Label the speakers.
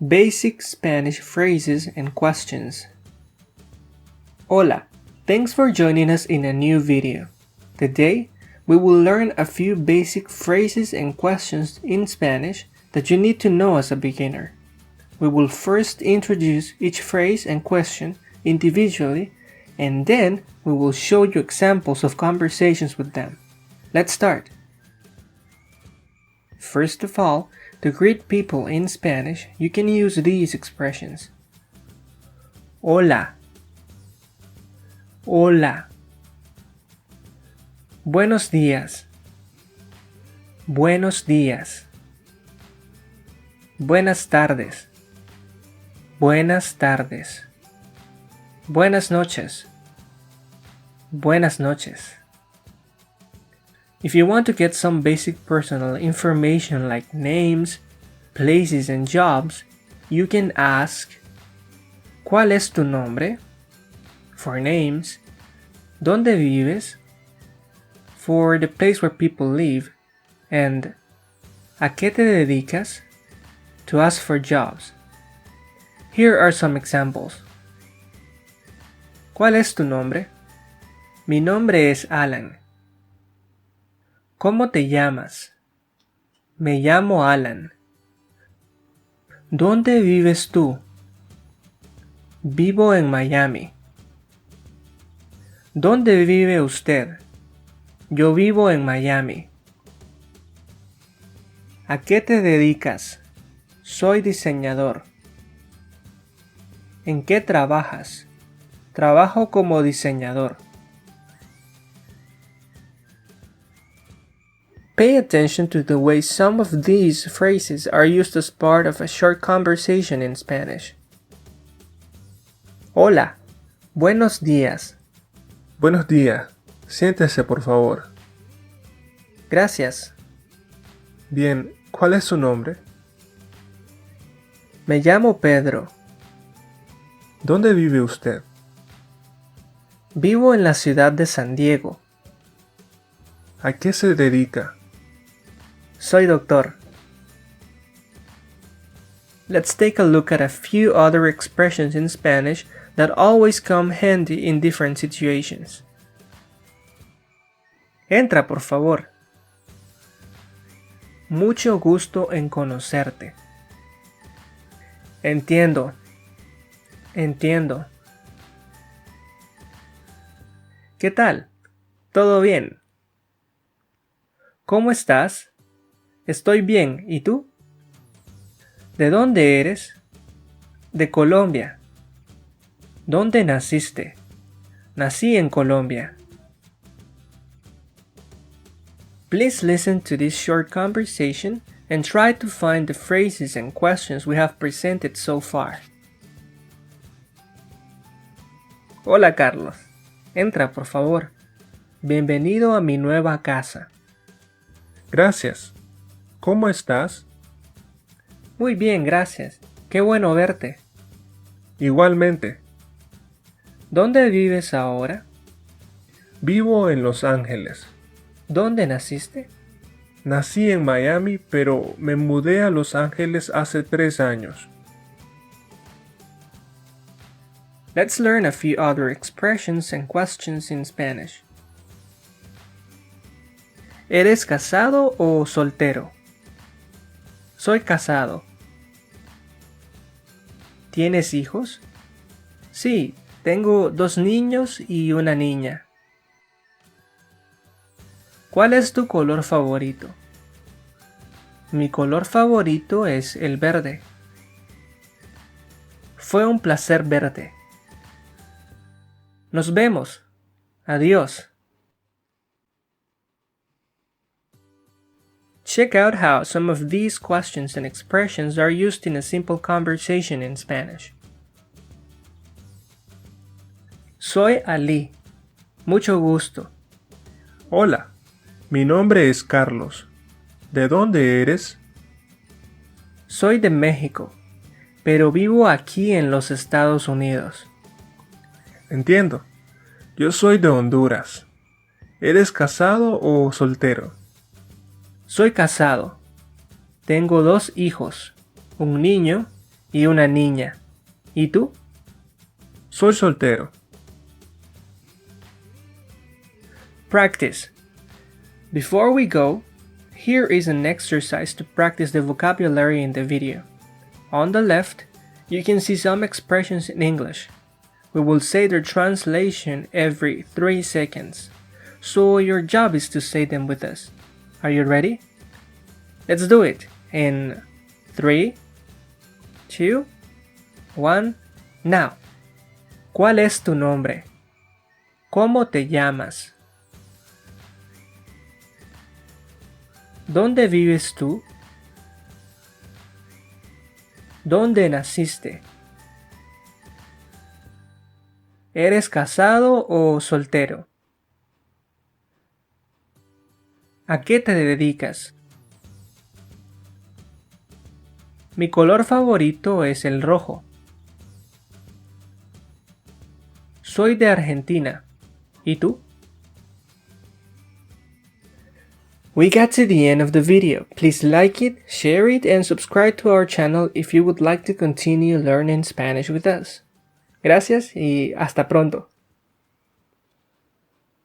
Speaker 1: Basic Spanish phrases and questions. Hola, thanks for joining us in a new video. Today, we will learn a few basic phrases and questions in Spanish that you need to know as a beginner. We will first introduce each phrase and question individually, and then we will show you examples of conversations with them. Let's start. First of all, to greet people in Spanish, you can use these expressions. Hola. Hola. Buenos días. Buenos días. Buenas tardes. Buenas tardes. Buenas noches. Buenas noches. If you want to get some basic personal information like names, places, and jobs, you can ask, ¿Cuál es tu nombre? For names. ¿Dónde vives? For the place where people live. And ¿A qué te dedicas? To ask for jobs. Here are some examples. ¿Cuál es tu nombre? Mi nombre es Alan. ¿Cómo te llamas? Me llamo Alan. ¿Dónde vives tú? Vivo en Miami. ¿Dónde vive usted? Yo vivo en Miami. ¿A qué te dedicas? Soy diseñador. ¿En qué trabajas? Trabajo como diseñador. Pay attention to the way some of these phrases are used as part of a short conversation in Spanish. Hola. Buenos días.
Speaker 2: Buenos días. Siéntese, por favor.
Speaker 1: Gracias.
Speaker 2: Bien, ¿cuál es su nombre?
Speaker 1: Me llamo Pedro.
Speaker 2: ¿Dónde vive usted?
Speaker 1: Vivo en la ciudad de San Diego.
Speaker 2: ¿A qué se dedica?
Speaker 1: Soy doctor. Let's take a look at a few other expressions in Spanish that always come handy in different situations. Entra, por favor. Mucho gusto en conocerte. Entiendo. Entiendo. ¿Qué tal? ¿Todo bien? ¿Cómo estás? Estoy bien, ¿y tú? ¿De dónde eres? De Colombia. ¿Dónde naciste? Nací en Colombia. Please listen to this short conversation and try to find the phrases and questions we have presented so far. Hola, Carlos. Entra, por favor. Bienvenido a mi nueva casa.
Speaker 2: Gracias. ¿Cómo estás?
Speaker 1: Muy bien, gracias. Qué bueno verte.
Speaker 2: Igualmente.
Speaker 1: ¿Dónde vives ahora?
Speaker 2: Vivo en Los Ángeles.
Speaker 1: ¿Dónde naciste?
Speaker 2: Nací en Miami, pero me mudé a Los Ángeles hace 3 años.
Speaker 1: Let's learn a few other expressions and questions in Spanish. ¿Eres casado o soltero? Soy casado. ¿Tienes hijos? Sí, tengo 2 niños y una niña. ¿Cuál es tu color favorito? Mi color favorito es el verde. Fue un placer verte. Nos vemos. Adiós. Check out how some of these questions and expressions are used in a simple conversation in Spanish. Soy Ali. Mucho gusto.
Speaker 2: Hola. Mi nombre es Carlos. ¿De dónde eres?
Speaker 1: Soy de México, pero vivo aquí en los Estados Unidos.
Speaker 2: Entiendo. Yo soy de Honduras. ¿Eres casado o soltero?
Speaker 1: Soy casado. Tengo 2 hijos, un niño y una niña. ¿Y tú?
Speaker 2: Soy soltero.
Speaker 1: Practice. Before we go, here is an exercise to practice the vocabulary in the video. On the left, you can see some expressions in English. We will say their translation every 3 seconds. So your job is to say them with us. Are you ready? Let's do it in 3, 2, 1, now. ¿Cuál es tu nombre? ¿Cómo te llamas? ¿Dónde vives tú? ¿Dónde naciste? ¿Eres casado o soltero? ¿A qué te dedicas? Mi color favorito es el rojo. Soy de Argentina. ¿Y tú? We got to the end of the video. Please like it, share it, and subscribe to our channel if you would like to continue learning Spanish with us. Gracias y hasta pronto.